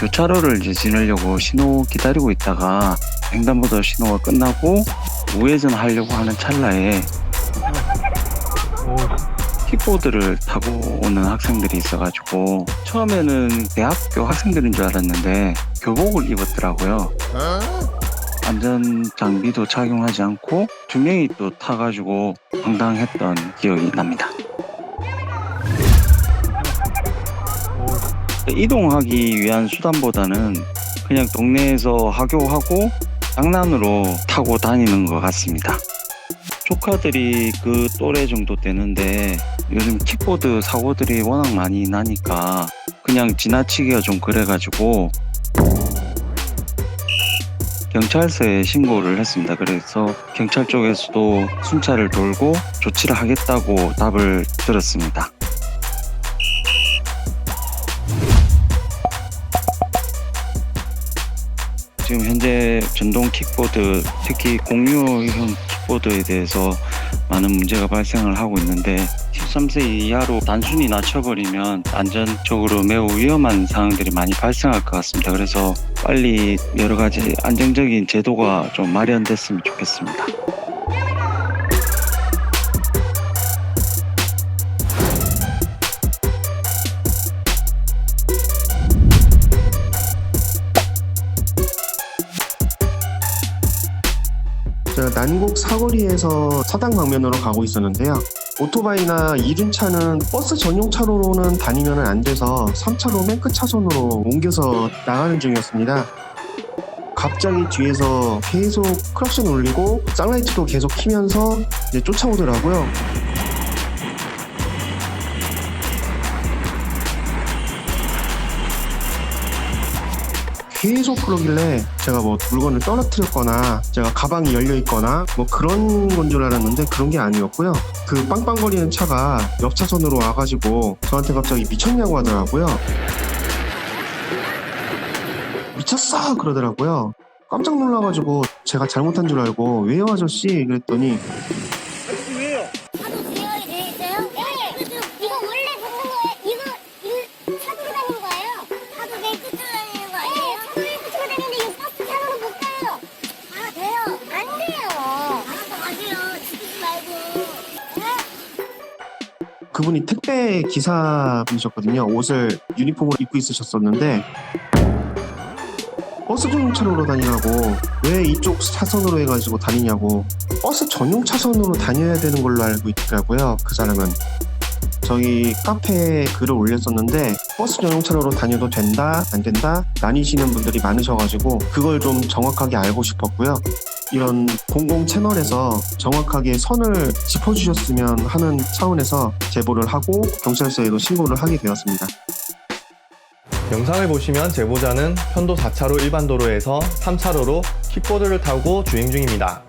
교차로를 이제 지나려고 신호 기다리고 있다가 횡단보도 신호가 끝나고 우회전 하려고 하는 찰나에 킥보드를 타고 오는 학생들이 있어가지고 처음에는 대학교 학생들인 줄 알았는데 교복을 입었더라고요. 안전 장비도 착용하지 않고 두 명이 또 타가지고 황당했던 기억이 납니다. 이동하기 위한 수단보다는 그냥 동네에서 하교하고 장난으로 타고 다니는 것 같습니다. 조카들이 그 또래 정도 되는데 요즘 킥보드 사고들이 워낙 많이 나니까 그냥 지나치기가 좀 그래가지고 경찰서에 신고를 했습니다. 그래서 경찰 쪽에서도 순찰을 돌고 조치를 하겠다고 답을 들었습니다. 지금 현재 전동 킥보드, 특히 공유형 킥보드에 대해서 많은 문제가 발생을 하고 있는데 13세 이하로 단순히 낮춰버리면 안전적으로 매우 위험한 상황들이 많이 발생할 것 같습니다. 그래서 빨리 여러 가지 안정적인 제도가 좀 마련됐으면 좋겠습니다. 제가 난곡 사거리에서 서당 방면으로 가고 있었는데요. 오토바이나 이륜차는 버스 전용 차로로는 다니면 안 돼서 3차로 맨 끝 차선으로 옮겨서 나가는 중이었습니다. 갑자기 뒤에서 계속 클락션 울리고 쌍라이트도 계속 키면서 이제 쫓아오더라고요. 계속 그러길래 제가 뭐 물건을 떨어뜨렸거나 제가 가방이 열려있거나 뭐 그런 건 줄 알았는데 그런 게 아니었고요. 그 빵빵거리는 차가 옆 차선으로 와가지고 저한테 갑자기 미쳤냐고 하더라고요. 미쳤어! 그러더라고요. 깜짝 놀라가지고 제가 잘못한 줄 알고 왜요 아저씨? 그랬더니 차도 주행하게 되어 있어요? 네. 이거 원래 붙는 거예요? 이거 차도로 다니는 거예요? 차도 맨 끝으로 다니는 거 아니에요? 차도 맨 끝으로 다니는데 이거 버스 차로로 못 가요. 아, 돼요? 안 돼요. 알아서 가세요. 지키지 말고. 네? 그분이 택배 기사분이셨거든요. 옷을 유니폼으로 입고 있으셨었는데 버스 전용 차로로 다니라고 왜 이쪽 차선으로 해가지고 다니냐고 버스 전용 차선으로 다녀야 되는 걸로 알고 있더라고요. 그 사람은 저희 카페에 글을 올렸었는데 버스 전용 차로로 다녀도 된다 안 된다 나뉘시는 분들이 많으셔가지고 그걸 좀 정확하게 알고 싶었고요. 이런 공공 채널에서 정확하게 선을 짚어주셨으면 하는 차원에서 제보를 하고 경찰서에도 신고를 하게 되었습니다. 영상을 보시면 제보자는 편도 4차로 일반 도로에서 3차로로 킥보드를 타고 주행 중입니다.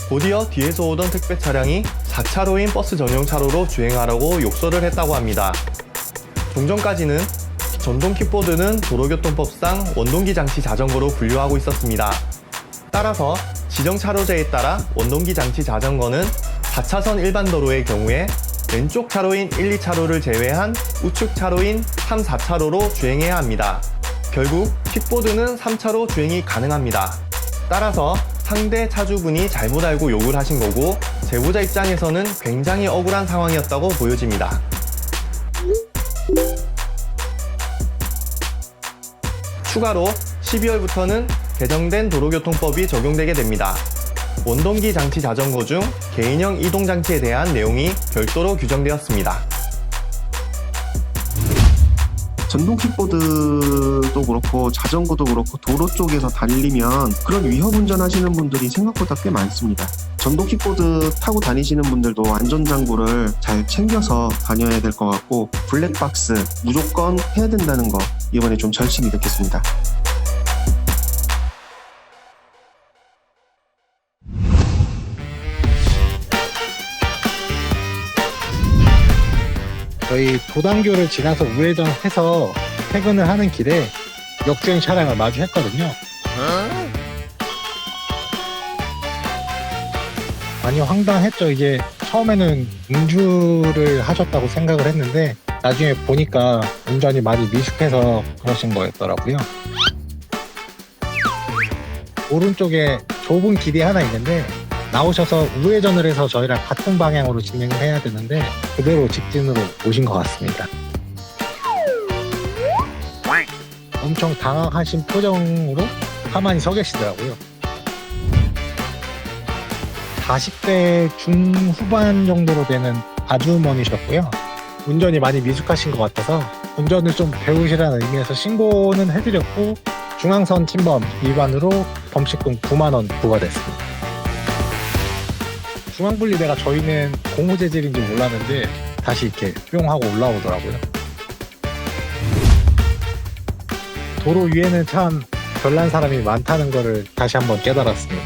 곧이어 뒤에서 오던 택배 차량이 4차로인 버스 전용 차로로 주행하라고 욕설을 했다고 합니다. 종전까지는 전동 킥보드는 도로교통법상 원동기 장치 자전거로 분류하고 있었습니다. 따라서 지정 차로제에 따라 원동기 장치 자전거는 4차선 일반 도로의 경우에 왼쪽 차로인 1, 2차로를 제외한 우측 차로인 3, 4차로로 주행해야 합니다. 결국 킥보드는 3차로 주행이 가능합니다. 따라서 상대 차주분이 잘못 알고 욕을 하신 거고 제보자 입장에서는 굉장히 억울한 상황이었다고 보여집니다. 추가로 12월부터는 개정된 도로교통법이 적용되게 됩니다. 원동기 장치 자전거 중 개인형 이동장치에 대한 내용이 별도로 규정되었습니다. 전동 킥보드도 그렇고 자전거도 그렇고 도로 쪽에서 달리면 그런 위험운전 하시는 분들이 생각보다 꽤 많습니다. 전동 킥보드 타고 다니시는 분들도 안전장구를 잘 챙겨서 다녀야 될 것 같고 블랙박스 무조건 해야 된다는 거 이번에 좀 절실히 느꼈습니다. 저희 도당교를 지나서 우회전해서 퇴근을 하는 길에 역주행 차량을 마주했거든요. 많이 황당했죠. 이게 처음에는 음주를 하셨다고 생각을 했는데 나중에 보니까 운전이 많이 미숙해서 그러신 거였더라고요. 오른쪽에 좁은 길이 하나 있는데 나오셔서 우회전을 해서 저희랑 같은 방향으로 진행을 해야 되는데 그대로 직진으로 오신 것 같습니다. 엄청 당황하신 표정으로 가만히 서 계시더라고요. 40대 중후반 정도로 되는 아주머니셨고요. 운전이 많이 미숙하신 것 같아서 운전을 좀 배우시라는 의미에서 신고는 해드렸고 중앙선 침범 위반으로 범칙금 9만 원 부과됐습니다. 중앙분리대가 저희는 고무재질인지 몰랐는데 다시 이렇게 뿅 하고 올라오더라고요. 도로 위에는 참 별난 사람이 많다는 거를 다시 한번 깨달았습니다.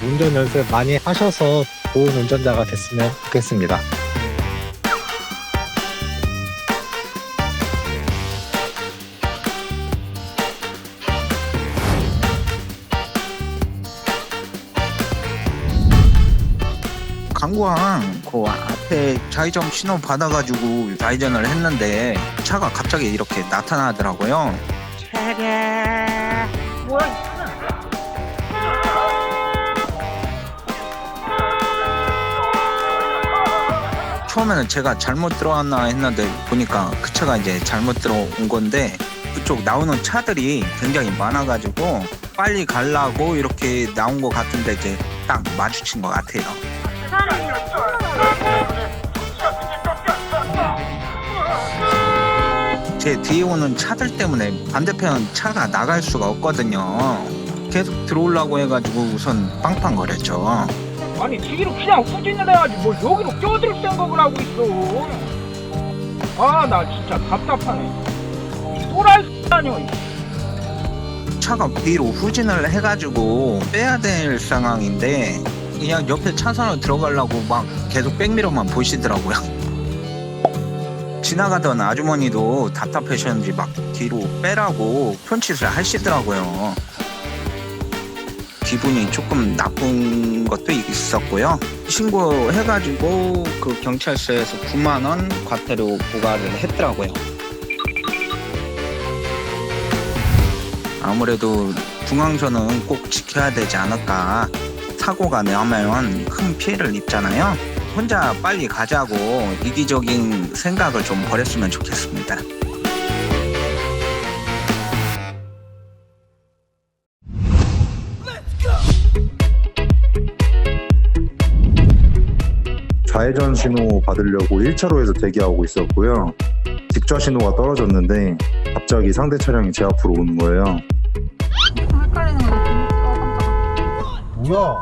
운전 연습 많이 하셔서 좋은 운전자가 됐으면 좋겠습니다. 강구항 그 앞에 좌회전 신호 받아가지고 좌회전을 했는데 차가 갑자기 이렇게 나타나더라고요. 처음에는 제가 잘못 들어왔나 했는데 보니까 그 차가 이제 잘못 들어온 건데 그쪽 나오는 차들이 굉장히 많아가지고 빨리 가려고 이렇게 나온 것 같은데 이제 딱 마주친 것 같아요. 제 뒤에 오는 차들 때문에 반대편 차가 나갈 수가 없거든요. 계속 들어오려고 해가지고 우선 빵빵거렸죠. 아니 뒤로 그냥 후진을 해야지 뭘 여기로 껴들 생각을 하고 있어. 아 나 진짜 답답하네. 또라이 아니야. 차가 뒤로 후진을 해가지고 빼야 될 상황인데 그냥 옆에 차선으로 들어가려고 막 계속 백미러만 보시더라고요. 지나가던 아주머니도 답답하셨는지 막 뒤로 빼라고 손짓을 하시더라고요. 기분이 조금 나쁜 것도 있었고요. 신고해가지고 그 경찰서에서 9만 원 과태료 부과를 했더라고요. 아무래도 중앙선은 꼭 지켜야 되지 않을까. 사고가 나면 큰 피해를 입잖아요. 혼자 빨리 가자고 이기적인 생각을 좀 버렸으면 좋겠습니다. 좌회전 신호 받으려고 1차로에서 대기하고 있었고요. 직좌 신호가 떨어졌는데 갑자기 상대 차량이 제 앞으로 오는 거예요. 헷갈리는 거 깜짝아. 뭐야?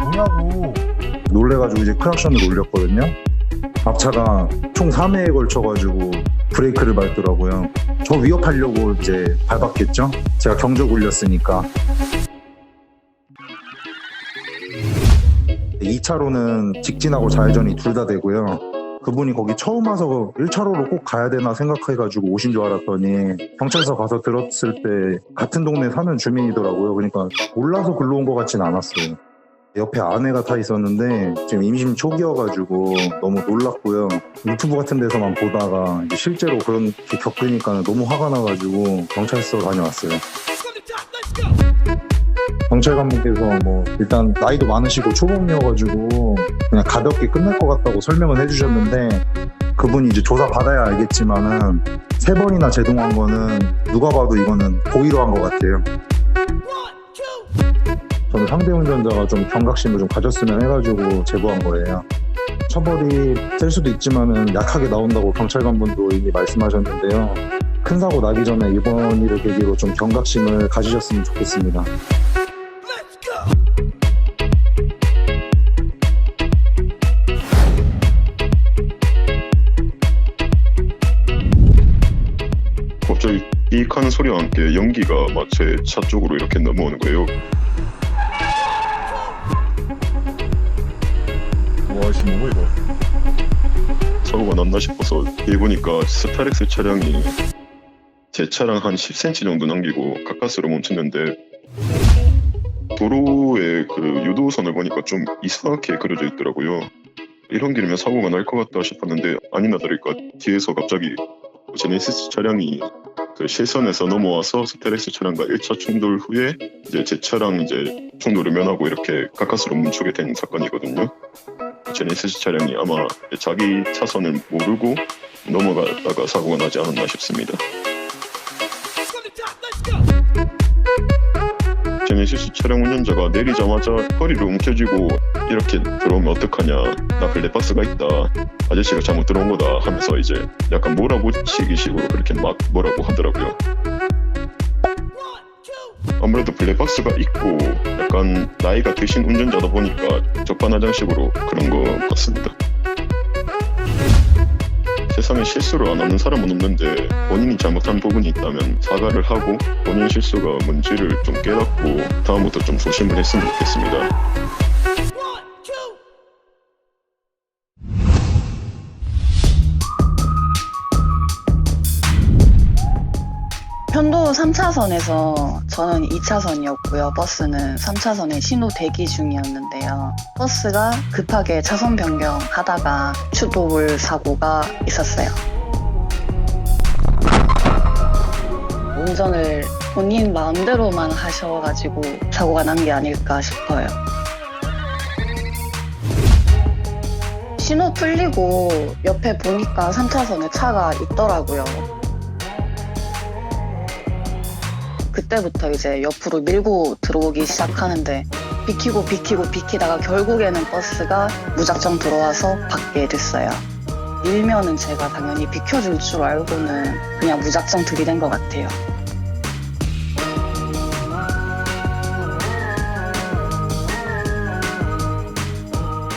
뭐냐고. 놀래가지고 이제 크락션을 올렸거든요. 앞차가 총 3회에 걸쳐가지고 브레이크를 밟더라고요. 저 위협하려고 이제 밟았겠죠? 제가 경적 울렸으니까. 2차로는 직진하고 좌회전이 둘 다 되고요. 그분이 거기 처음 와서 1차로로 꼭 가야 되나 생각해가지고 오신 줄 알았더니 경찰서 가서 들었을 때 같은 동네 사는 주민이더라고요. 그러니까 몰라서 글로 온 것 같진 않았어요. 옆에 아내가 타 있었는데 지금 임신 초기여가지고 너무 놀랐고요. 유튜브 같은 데서만 보다가 이제 실제로 그런 게 겪으니까 너무 화가 나가지고 경찰서 다녀왔어요. 경찰관분께서 뭐 일단 나이도 많으시고 초봉이어가지고 그냥 가볍게 끝날 것 같다고 설명을 해주셨는데 그분이 이제 조사 받아야 알겠지만은 3번이나 제동한 거는 누가 봐도 이거는 고의로 한 것 같아요. 저는 상대 운전자가 좀 경각심을 좀 가졌으면 해가지고 제보한 거예요. 처벌이 셀 수도 있지만은 약하게 나온다고 경찰관분도 이미 말씀하셨는데요. 큰 사고 나기 전에 이번 일을 계기로 좀 경각심을 가지셨으면 좋겠습니다. 갑자기 삑하는 소리와 함께 연기가 막 제 차 쪽으로 이렇게 넘어오는 거예요. 뭐 하시는 거 이거? 사고가 났나 싶어서 해보니까 스타렉스 차량이 제 차랑 한 10cm 정도 남기고 가까스로 멈췄는데 도로에 그 유도선을 보니까 좀 이상하게 그려져 있더라고요. 이런 길이면 사고가 날 것 같다 싶었는데 아니나 다를까 뒤에서 갑자기 제네시스 차량이 그 실선에서 넘어와서 스테렉스 차량과 1차 충돌 후에 이제 제 차량 이제 충돌을 면하고 이렇게 가까스로 멈추게 된 사건이거든요. 제네시스 차량이 아마 자기 차선을 모르고 넘어가다가 사고가 나지 않았나 싶습니다. 제네시스 차량 운전자가 내리자마자 허리를 움켜쥐고 이렇게 들어오면 어떡하냐, 나 블랙박스가 있다, 아저씨가 잘못 들어온 거다 하면서 이제 약간 몰아붙이기식으로 그렇게 막 뭐라고 하더라고요. 아무래도 블랙박스가 있고 약간 나이가 드신 운전자다 보니까 적반하장식으로 그런 거 같습니다. 세상에 실수를 안 하는 사람은 없는데 본인이 잘못한 부분이 있다면 사과를 하고 본인 실수가 뭔지를 좀 깨닫고 다음부터 좀 조심을 했으면 좋겠습니다. 편도 3차선에서 저는 2차선이었고요. 버스는 3차선에 신호 대기 중이었는데요. 버스가 급하게 차선 변경하다가 추돌 사고가 있었어요. 운전을 본인 마음대로만 하셔가지고 사고가 난 게 아닐까 싶어요. 신호 풀리고 옆에 보니까 3차선에 차가 있더라고요. 그때부터 이제 옆으로 밀고 들어오기 시작하는데 비키다가 결국에는 버스가 무작정 들어와서 받게 됐어요. 밀면은 제가 당연히 비켜줄 줄 알고는 그냥 무작정 들이댄 것 같아요.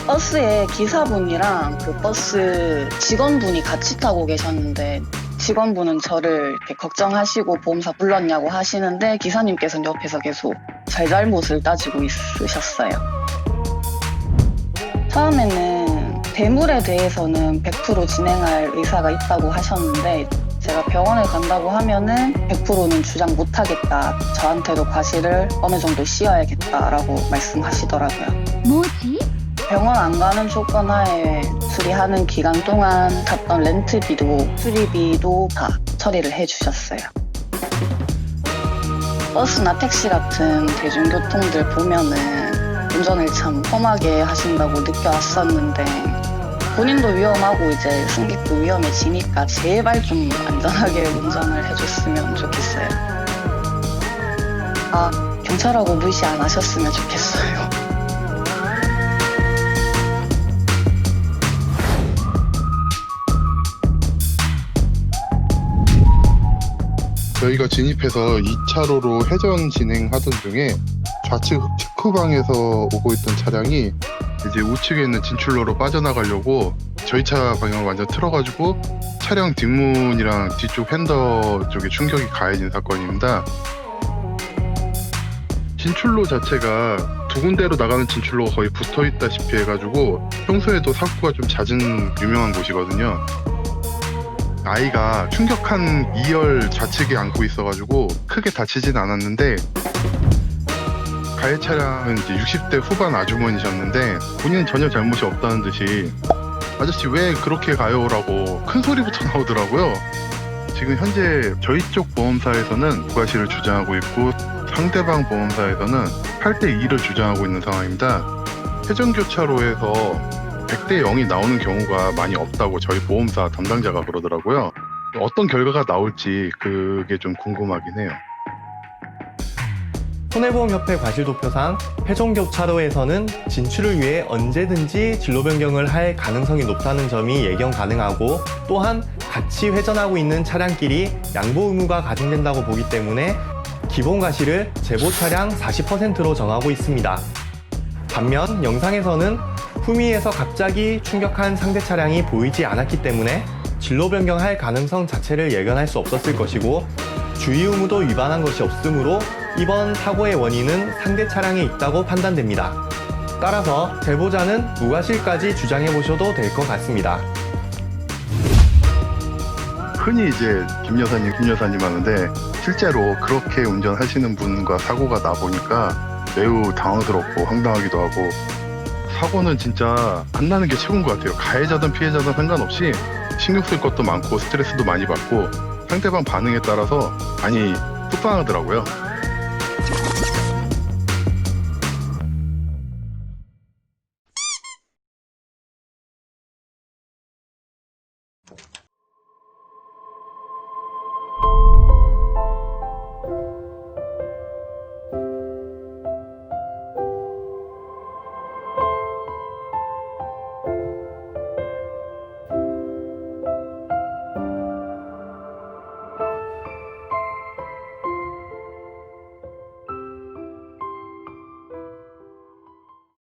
버스에 기사분이랑 그 버스 직원분이 같이 타고 계셨는데 직원분은 저를 이렇게 걱정하시고 보험사 불렀냐고 하시는데 기사님께서는 옆에서 계속 잘잘못을 따지고 있으셨어요. 처음에는 대물에 대해서는 100% 진행할 의사가 있다고 하셨는데 제가 병원을 간다고 하면은 100%는 주장 못하겠다. 저한테도 과실을 어느 정도 씌워야겠다라고 말씀하시더라고요. 뭐지? 병원 안 가는 조건 하에 수리하는 기간 동안 탔던 렌트비도 수리비도 다 처리를 해주셨어요. 버스나 택시 같은 대중교통들 보면은 운전을 참 험하게 하신다고 느껴왔었는데 본인도 위험하고 이제 승객도 위험해지니까 제발 좀 안전하게 운전을 해줬으면 좋겠어요. 경찰하고 무시 안 하셨으면 좋겠어요. 저희가 진입해서 2차로로 회전 진행하던 중에 좌측 체크방에서 오고 있던 차량이 이제 우측에 있는 진출로로 빠져나가려고 저희 차 방향을 완전 틀어가지고 차량 뒷문이랑 뒤쪽 핸더 쪽에 충격이 가해진 사건입니다. 진출로 자체가 두 군데로 나가는 진출로가 거의 붙어있다시피 해가지고 평소에도 사고가 좀 잦은 유명한 곳이거든요. 아이가 충격한 2열 좌측에 앉고 있어가지고 크게 다치진 않았는데 가해 차량은 이제 60대 후반 아주머니셨는데 본인은 전혀 잘못이 없다는 듯이 아저씨 왜 그렇게 가요? 라고 큰 소리부터 나오더라고요. 지금 현재 저희 쪽 보험사에서는 부가시를 주장하고 있고 상대방 보험사에서는 8대2를 주장하고 있는 상황입니다. 회전교차로에서 100대 0이 나오는 경우가 많이 없다고 저희 보험사 담당자가 그러더라고요. 어떤 결과가 나올지 그게 좀 궁금하긴 해요. 손해보험협회 과실도표상 회전교차로에서는 진출을 위해 언제든지 진로 변경을 할 가능성이 높다는 점이 예견 가능하고 또한 같이 회전하고 있는 차량끼리 양보 의무가 가중된다고 보기 때문에 기본 과실을 제보 차량 40%로 정하고 있습니다. 반면 영상에서는 후미에서 갑자기 충격한 상대 차량이 보이지 않았기 때문에 진로 변경할 가능성 자체를 예견할 수 없었을 것이고 주의 의무도 위반한 것이 없으므로 이번 사고의 원인은 상대 차량에 있다고 판단됩니다. 따라서 제보자는 무과실까지 주장해 보셔도 될 것 같습니다. 흔히 이제 김 여사님 하는데 실제로 그렇게 운전하시는 분과 사고가 나 보니까 매우 당황스럽고 황당하기도 하고 사고는 진짜 안 나는 게 최고인 것 같아요. 가해자든 피해자든 상관없이 신경 쓸 것도 많고 스트레스도 많이 받고 상대방 반응에 따라서 많이 속상하더라고요.